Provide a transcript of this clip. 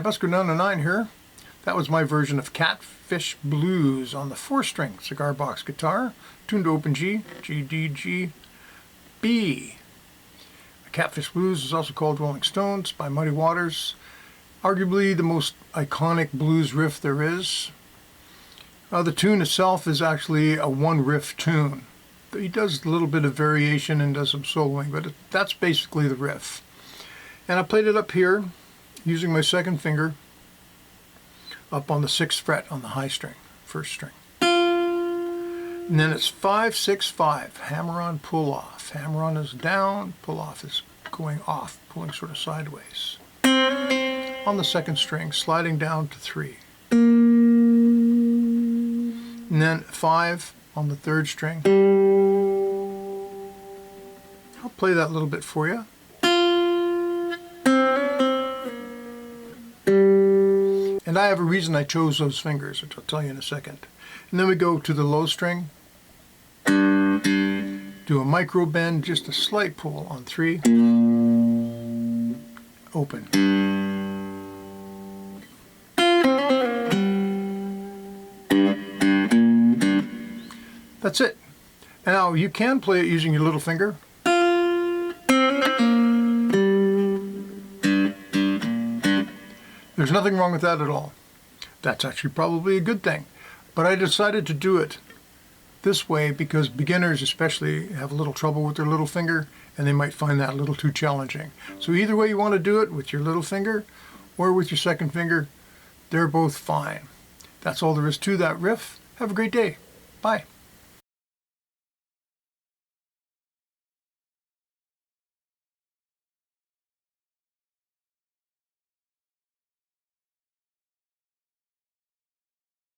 Hi, Busker909 here. That was my version of Catfish Blues on the 4-string cigar box guitar, tuned to open G, GDGb. Catfish Blues is also called Rolling Stones by Muddy Waters. Arguably the most iconic blues riff there is. The tune itself is actually a one-riff tune. He does a little bit of variation and does some soloing, but that's basically the riff. And I played it up here using my second finger up on the 6th fret on the high string, 1st string. And then it's 5, 6, 5, hammer on, pull off. Hammer on is down, pull off is going off, pulling sort of sideways. On the 2nd string, sliding down to 3. And then 5 on the 3rd string. I'll play that a little bit for you. And I have a reason I chose those fingers, which I'll tell you in a second. And then we go to the low string, do a micro bend, just a slight pull on 3, open. That's it. And now you can play it using your little finger. There's nothing wrong with that at all. That's actually probably a good thing. But I decided to do it this way because beginners especially have a little trouble with their little finger and they might find that a little too challenging. So either way you want to do it, with your little finger or with your second finger, they're both fine. That's all there is to that riff. Have a great day. Bye.